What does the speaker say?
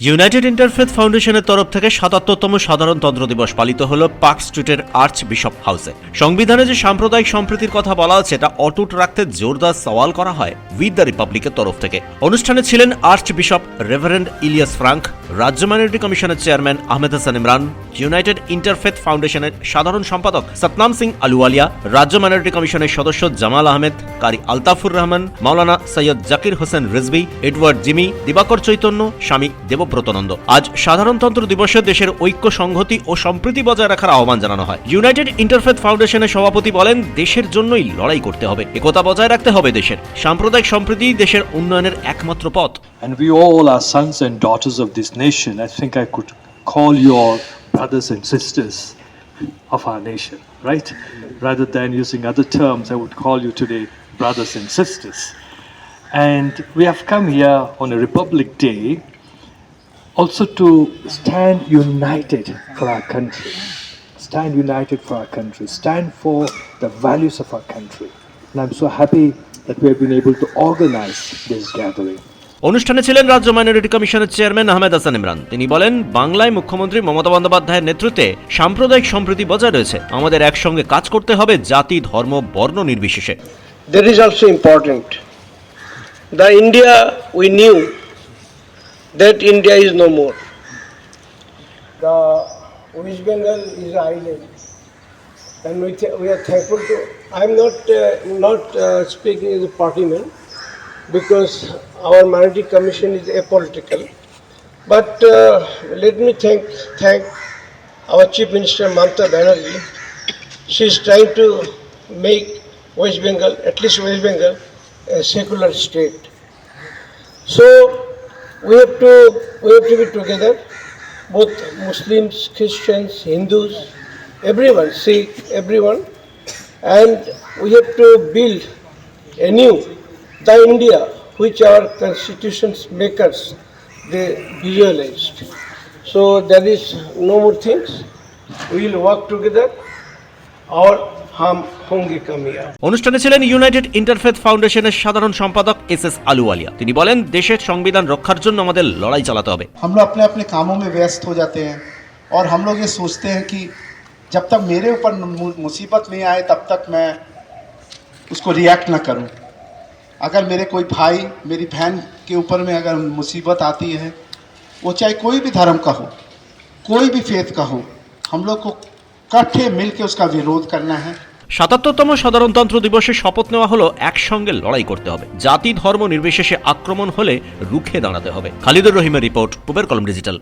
United interfaith ফাউন্ডেশনের তরফ থেকে ৭৭তম সাধারণতন্ত্র দিবস পালিত হল পার্ক স্ট্রিটের আর্চ বিশপ হাউসে। সংবিধানে যে সাম্প্রদায়িক সম্প্রীতির কথা বলা আছে তা অটুট রাখতে জোরদার সওয়াল করা হয় উইথ দ্য রিপাবলিকের তরফ থেকে। অনুষ্ঠানে ছিলেন archbishop reverend Elias Frank, রাজ্য মাইনরিটি কমিশনের chairman Ahmed Hasan Imran, united interfaith ফাউন্ডেশনের সাধারণ সম্পাদক সতনাম সিং আলুওয়ালিয়া, রাজ্য মাইনরিটি কমিশনের সদস্য জামাল আহমেদ, কারি আলতাফুর রহমান, মাওলানা সৈয়দ জাকির হোসেন রিজভী, এডওয়ার্ড জিমি, দিবাকর চৈতন্য, স্বামী দেবব্রতনন্দ। আজ সাধারণতন্ত্র দিবসে দেশের ঐক্য, সংহতি ও সম্প্রীতি বজায় রাখার আহ্বান জানানো হয়। ইউনাইটেড ইন্টারফেথ ফাউন্ডেশনের সভাপতি বলেন, দেশের জন্যই লড়াই করতে হবে, একতা বজায় রাখতে হবে দেশের। সাম্প্রদায়িক সম্প্রীতি দেশের উন্নয়নের একমাত্র পথ। And we all are sons and daughters of this nation. I think I could call you all brothers and sisters of our nation, right? Rather than using other terms, I would call you today brothers and sisters. And we have come here on a Republic Day also to stand united for our country. Stand united for our country. Stand for the values of our country. And I'm so happy that we have been able to organize this gathering. অনুষ্ঠানে ছিলেন রাজ্য minority কমিশনের chairman Ahmed Hasan Imran. তিনি বলেন, বাংলায় মুখ্যমন্ত্রী মমতা বন্দ্যোপাধ্যায়ের নেতৃত্বে সাম্প্রদায়িক সম্প্রীতি বজায় রয়েছে। আমাদের একসঙ্গে কাজ করতে হবে জাতি, ধর্ম, বর্ণ নির্বিশেষে। That is also important. The India we knew, that India is no more. The West Bengal is an island, and we are thankful to. I am not speaking as a party man, because our minority commission is apolitical. But let me thank our Chief Minister Mamata Banerjee. She is trying to make West Bengal, at least West Bengal, a secular state. So we have to be together, both Muslims, Christians, Hindus, everyone, Sikh, everyone, and we have to build anew the India which our constitution's makers they visualized. So there is no more things. We will work together. Our harm honge kamiya. অনুষ্ঠানে ছিলেন United interfaith ফাউন্ডেশনের সাধারণ সম্পাদক S Ahluwalia. তিনি বলেন, দেশের সংবিধান রক্ষার জন্য আমাদের লড়াই চালাতে হবে। हम लोग अपने अपने कामों में व्यस्त हो जाते हैं और हम लोग ये सोचते हैं कि जब तक मेरे ऊपर मुसीबत नहीं आए तब तक मैं उसको रिएक्ट ना करूं। अगर मेरे कोई भाई, मेरी बहन के ऊपर में अगर मुसीबत आती है, वो चाहे कोई भी धर्म का हो, कोई भी फेथ का हो, हम लोग को इकट्ठे मिल के उसका विरोध करना है। ৭৭তম সাধারণতন্ত্র দিবসে শপথ নেওয়া হলো একসঙ্গে লড়াই করতে হবে, জাতি ধর্ম নির্বিশেষে আক্রমণ হলে রুখে দাঁড়াতে হবে। খালিদুর রহিমের রিপোর্ট, পূবের কলম ডিজিটাল।